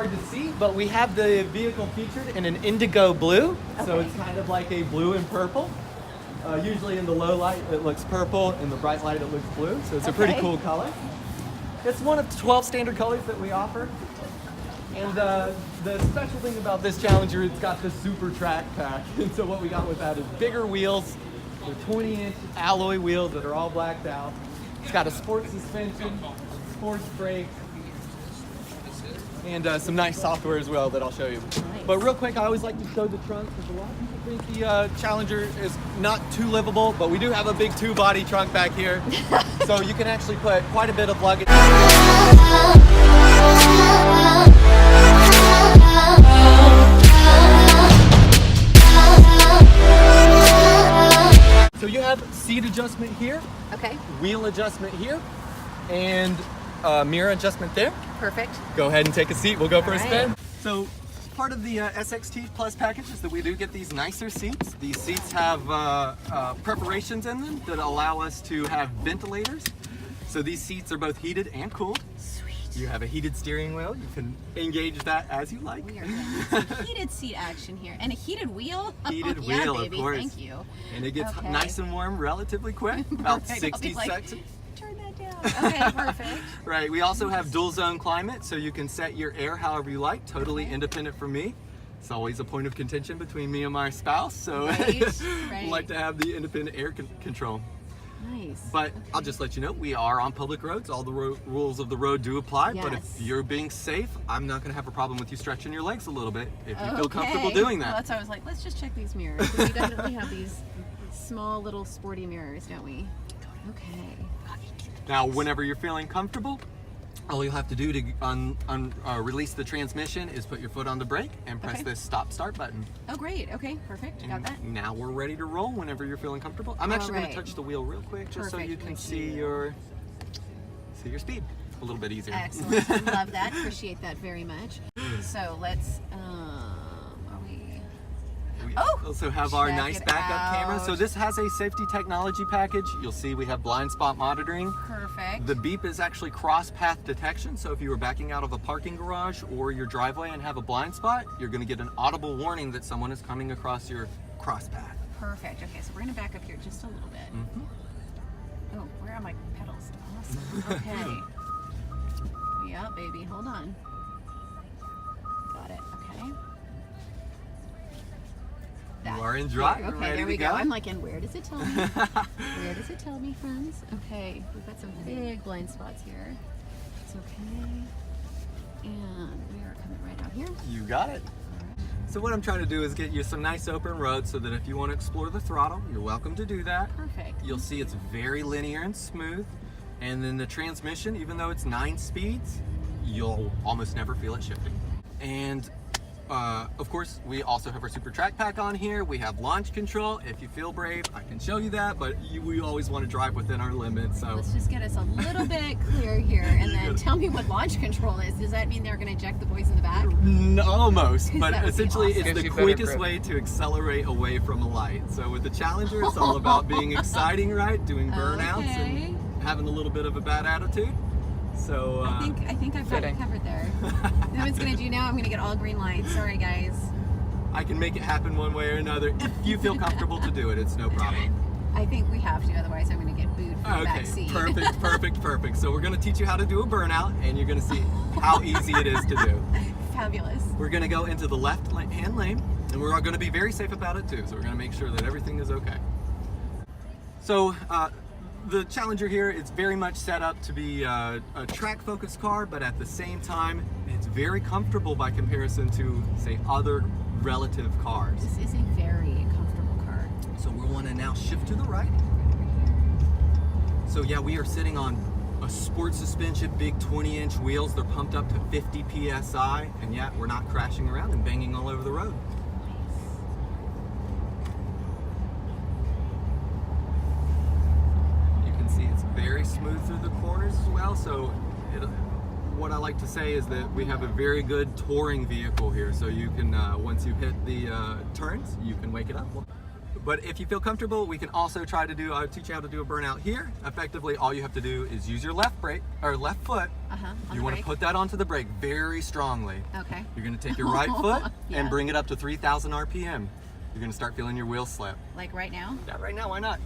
hard to see, but we have the vehicle featured in an indigo blue. Okay. So it's kind of like a blue and purple. Usually in the low light it looks purple, in the bright light it looks blue. So it's a pretty cool color. It's one of 12 standard colors that we offer. And the special thing about this Challenger, it's got the Super Track Pack. And so what we got with that is bigger wheels. They're 20-inch alloy wheels that are all blacked out. It's got a sport suspension, sports brakes, and some nice software as well that I'll show you. Nice. But real quick, I always like to show the trunk because a lot of people think the Challenger is not too livable, but we do have a big two-body trunk back here. So you can actually put quite a bit of luggage. So you have seat adjustment here, Okay. wheel adjustment here, and mirror adjustment there. Perfect. Go ahead and take a seat. We'll go for a All spin. right. So part of the SXT Plus package is that we do get these nicer seats. These seats have preparations in them that allow us to have ventilators. So these seats are both heated and cooled. Sweet. You have a heated steering wheel. You can engage that as you like. We are getting some heated seat action here. And a heated wheel? Heated Yeah, wheel, baby. of course. Thank you. And it gets Okay. nice and warm relatively quick, about Right, I'll 60 be like, seconds. Turn that down. Okay, perfect. Right, we also have dual zone climate, so you can set your air however you like, totally independent from me. It's always a point of contention between me and my spouse, so Right, I right. like to have the independent air control. Nice. But I'll just let you know, we are on public roads. All the rules of the road do apply, but if Yes. you're being safe, I'm not going to have a problem with you stretching your legs a little bit if you feel Okay. comfortable doing Well, that. that's why I was like, let's just check these mirrors. We definitely have these small little sporty mirrors, don't we? Okay. Now, whenever you're feeling comfortable, all you'll have to do to release the transmission is put your foot on the brake and press Okay. this stop-start button. Oh, great. Okay, perfect. Got that. Now we're ready to roll whenever you're feeling comfortable. I'm actually going Alright. to touch the wheel real quick just so Perfect, you can thank see you. your speed a little bit easier. Excellent. Love that. Appreciate that very much. So let's, are we? We Oh, also have our check nice it backup camera. out. So this has a safety technology package. You'll see we have blind spot monitoring. Perfect. The beep is actually cross path detection. So if you were backing out of a parking garage or your driveway and have a blind spot, you're going to get an audible warning that someone is coming across your cross path. Perfect. Okay, so we're gonna back up here just a little bit. Oh, where are my pedals? Awesome. Okay. Yeah, baby. Hold on. Got it. Okay. You are in drive. Okay, Ready there we to go. I'm like, and where does it tell me? Where does it tell me, friends? Okay, we've got some big blind spots here. It's okay. And we are coming right out here. You got it. So what I'm trying to do is get you some nice open roads so that if you want to explore the throttle, you're welcome to do that. Perfect. You'll see it's very linear and smooth. And then the transmission, even though it's 9 speeds, you'll almost never feel it shifting. And of course, we also have our Super Track Pack on here. We have launch control. If you feel brave, I can show you that, but we always want to drive within our limits. So Let's just get us a little bit clear here, and then tell me what launch control is. Does that mean they're going to eject the boys in the back? almost, but That would be essentially awesome. it's Gives the you better quickest grip. way to accelerate away from a light. So with the Challenger, it's all about being exciting, right? Doing burnouts Okay. and having a little bit of a bad attitude. So I think I've got it Fitting. covered there. You know what it's going to do now? I'm going to get all green lights. Sorry, guys. I can make it happen one way or another if you feel comfortable to do it. It's no problem. I think we have to, otherwise I'm going to get booed from the back Okay, seat. perfect. So we're going to teach you how to do a burnout, and you're going to see how easy it is to do. Fabulous. We're going to go into the left-hand lane, and we're going to be very safe about it too. So we're going to make sure that everything is okay. So the Challenger here is very much set up to be a track-focused car, but at the same time, it's very comfortable by comparison to, say, other relative cars. This is a very comfortable car. So we'll want to now shift to the right. So yeah, we are sitting on a sport suspension, big 20-inch wheels. They're pumped up to 50 PSI, and yet we're not crashing around and banging all over the road. You can see it's very smooth through the corners as well. So what I like to say is that we have a very good touring vehicle here. So you can, once you hit the turns, you can wake it up. But if you feel comfortable, we can also try to I'll teach you how to do a burnout here. Effectively, all you have to do is use your left brake, or left foot. You want to put that onto the brake very strongly. Okay. You're going to take your right foot Yeah. and bring it up to 3,000 RPM. You're going to start feeling your wheels slip. Like right now? Yeah, right now, why not?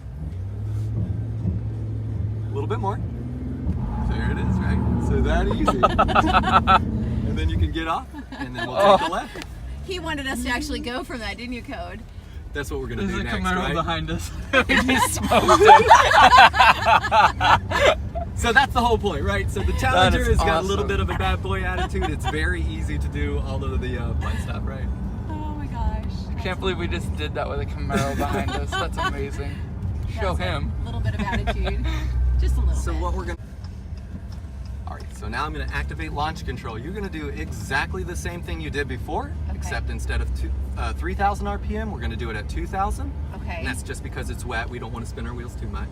A little bit more. There it is, right? So that easy. And then you can get off, and then we'll take the left. He wanted us to actually go from that, didn't you, Code? That's what we're going to do There's a next, Camaro right? behind us. We smoked it. So that's the whole point, right? So the Challenger is has got a awesome. little bit of a bad boy attitude. It's very easy to do all of the fun stuff, right? Oh my gosh. I can't believe we just did that with a Camaro behind us. That's amazing. Show him. A little bit of attitude. Just a little So bit. what we're going to... All right, so now I'm going to activate launch control. You're going to do exactly the same thing you did before, except instead of 3,000 RPM, we're going to do it at 2,000. Okay. And that's just because it's wet. We don't want to spin our wheels too much.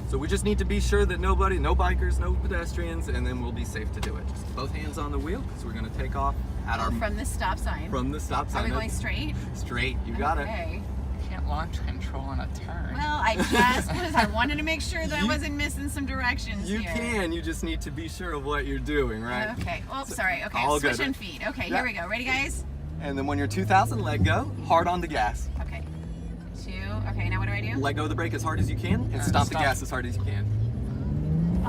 So we just need to be sure that no bikers, no pedestrians, and then we'll be safe to do it. Just both hands on the wheel, because we're going to take off at our... From the stop sign. From the stop sign. Are we going straight? Straight, you got it. Okay. Can't launch control on a turn. Well, I just was. I wanted to make sure that I wasn't missing some directions You here. can, you just need to be sure of what you're doing, right? Okay. Oh, sorry. Okay. all good. Switching feet. Okay, Yeah. here we go. Ready, guys? And then when you're 2,000, let go, hard on the gas. Okay. 2. Okay, now what do I do? Let go of the brake as hard as you can, and stomp the stop. gas as hard as you can.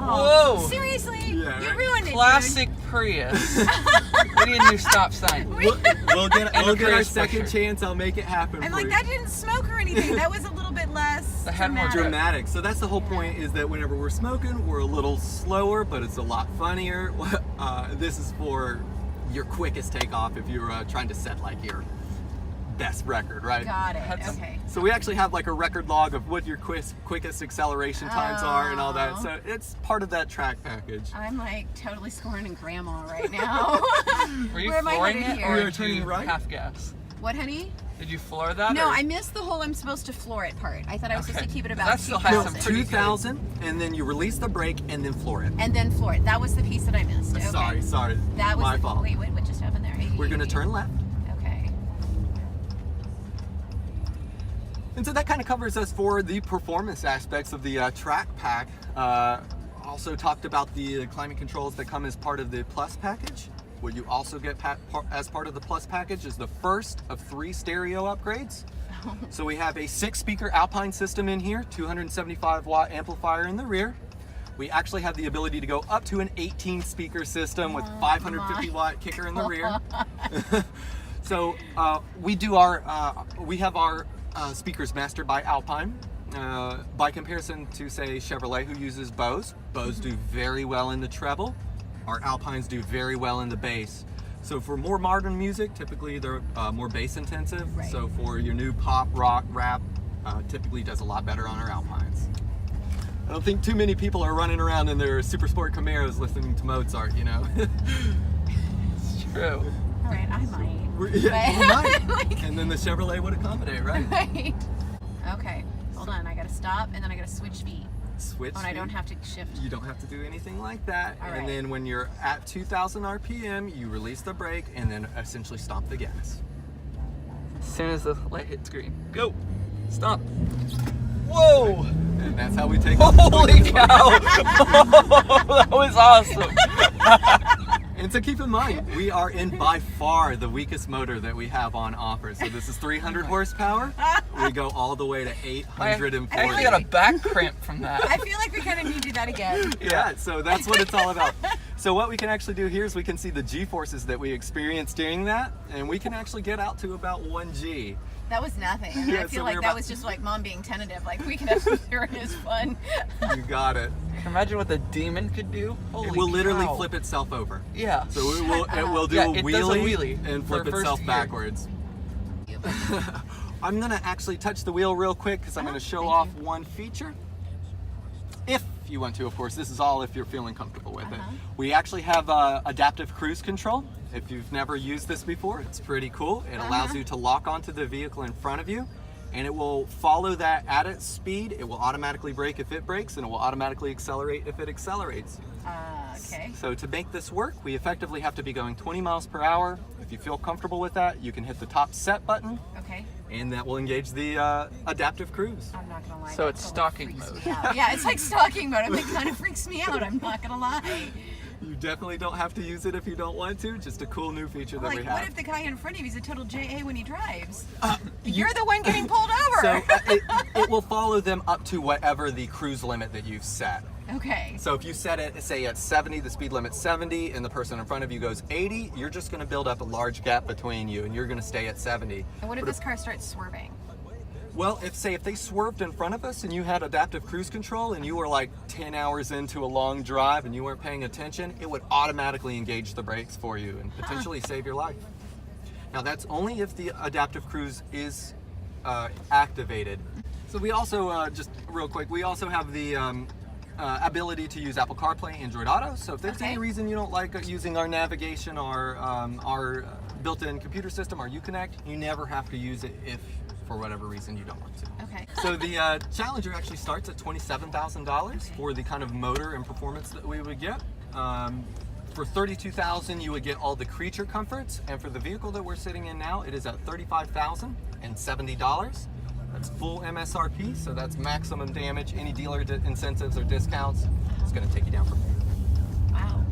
Oh, Whoa. seriously? Yeah, You right? ruined it, Classic Prius. We need a new stop sign. We'll get And our the Prius second pusher. chance. I'll make it happen I'm for like, you. that didn't smoke or anything. That was a little bit less The head more Dramatic. So that's the whole point, is that whenever we're smoking, we're a little slower, but it's a lot funnier. This is for your quickest takeoff if you're trying to set like your best record, right? Got it. That's- Okay. So we actually have like a record log of what your quickest acceleration times are and all that. Oh. So it's part of that track package. I'm like totally scorning grandma right now. Were you Where am I flooring headed it, here? or We are did turning you right. half gas? What, honey? Did you floor that? No, or? I missed the whole I'm supposed to floor it part. I thought I was supposed to keep it about That still has some 2,000. pretty- 2,000, and then you release the brake and then floor it. And then floor it. That was the piece that I missed. Okay. Sorry. That was my the, fault. Wait, what just happened there? We're going to turn left. Okay. And so that kind of covers us for the performance aspects of the track pack. Also talked about the climate controls that come as part of the Plus package. What you also get as part of the Plus package is the first of 3 stereo upgrades. So we have a 6-speaker Alpine system in here, 275 watt amplifier in the rear. We actually have the ability to go up to an 18-speaker system with 550 watt kicker in the rear. So we have our speakers mastered by Alpine. By comparison to, say, Chevrolet, who uses Bose. Bose do very well in the treble. Our Alpines do very well in the bass. So for more modern music, typically they're more bass intensive. Right. So for your new pop, rock, rap, typically does a lot better on our Alpines. I don't think too many people are running around in their super sport Camaros listening to Mozart, you know? It's true. All right, I might. Yeah, you might. Like- And then the Chevrolet would accommodate, right? Right. Okay. Hold on. I gotta stop and then I gotta switch feet. Switch. Oh, and I don't feet. have to shift. You don't have to do anything like that. All right. And then when you're at 2,000 RPM, you release the brake and then essentially stomp the gas. As soon as the light hits green, go. Stop. Whoa! And that's how we take off. Holy cow! That was awesome. And so keep in mind, we are in by far the weakest motor that we have on offer. So this is 300 horsepower. We go all the way to I 840. actually got a back cramp from that. I feel like we kind of need to do that again. Yeah, so that's what it's all about. So what we can actually do here is we can see the G-forces that we experienced during that, and we can actually get out to about 1G. That was nothing. I mean, Yeah, I feel so like we're that about- was just like mom being tentative. Like we can have some serious fun. You got it. Imagine what the demon could do. Holy It will literally cow. flip itself over. Yeah. So it will do Yeah, a it wheelie, does a wheelie and for flip first itself gear. backwards. I'm gonna actually touch the wheel real quick because I'm gonna show thank off you. one feature. If you want to, of course, this is all if you're feeling comfortable with it. We actually have adaptive cruise control. If you've never used this before, it's pretty cool. It allows you to lock onto the vehicle in front of you, and it will follow that at its speed. It will automatically brake if it brakes, and it will automatically accelerate if it accelerates. Okay. So to make this work, we effectively have to be going 20 miles per hour. If you feel comfortable with that, you can hit the top set button, Okay. and that will engage the adaptive cruise. I'm not gonna lie. So that it's totally stalking freaks mode. me out. Yeah, it's like stalking mode. I mean, it kind of freaks me out. I'm not gonna lie. You definitely don't have to use it if you don't want to. Just a cool new feature that we Like, have. what if the guy in front of you is a total JA when he drives? You're the one getting pulled over. So it will follow them up to whatever the cruise limit that you've set. Okay. So if you set it, say at 70, the speed limit's 70, and the person in front of you goes 80, you're just going to build up a large gap between you, and you're going to stay at 70. And what if this car starts swerving? Well, if they swerved in front of us and you had adaptive cruise control and you were like 10 hours into a long drive and you weren't paying attention, it would automatically engage the brakes for you and potentially save your life. Now that's only if the adaptive cruise is activated. So we also, just real quick, we also have the ability to use Apple CarPlay, Android Auto. So if there's any reason you don't like using our navigation or our built-in computer system, our Uconnect, you never have to use it if for whatever reason you don't want to. Okay. So the Challenger actually starts at $27,000 for the kind of motor and performance that we would get. For $32,000 you would get all the creature comforts, and for the vehicle that we're sitting in now, it is at $35,070. That's full MSRP, so that's maximum damage. Any dealer incentives or discounts is going to take you down from there. Wow.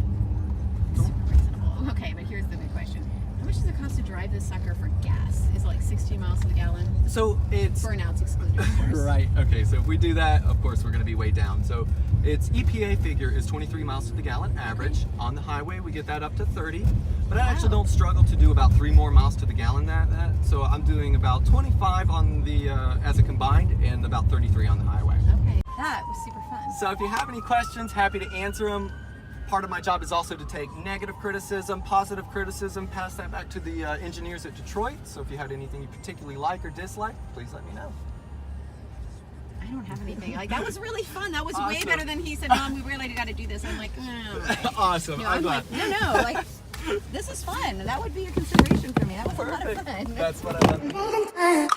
Super reasonable. Okay, but here's the big question. How much does it cost to drive this sucker for gas? Is it like 16 miles to the gallon? So it's Burnouts excluded, of course. right. Okay, so if we do that, of course we're going to be way down. So its EPA figure is 23 miles to the gallon average. On the highway, we get that up to 30. But I actually don't struggle to do about 3 more miles to the gallon than that. So I'm doing about 25 on the as a combined, and about 33 on the highway. Okay, that was super fun. So if you have any questions, happy to answer them. Part of my job is also to take negative criticism, positive criticism, pass that back to the engineers at Detroit. So if you had anything you particularly like or dislike, please let me know. I don't have anything. Like, that was really fun. That was way Awesome. better than he said, Mom, we really got to do this. I'm like, okay. Awesome. No, I'm I'm glad. like, no, like, this is fun. That would be a consideration for me. That was a lot of Perfect. fun. That's what I love.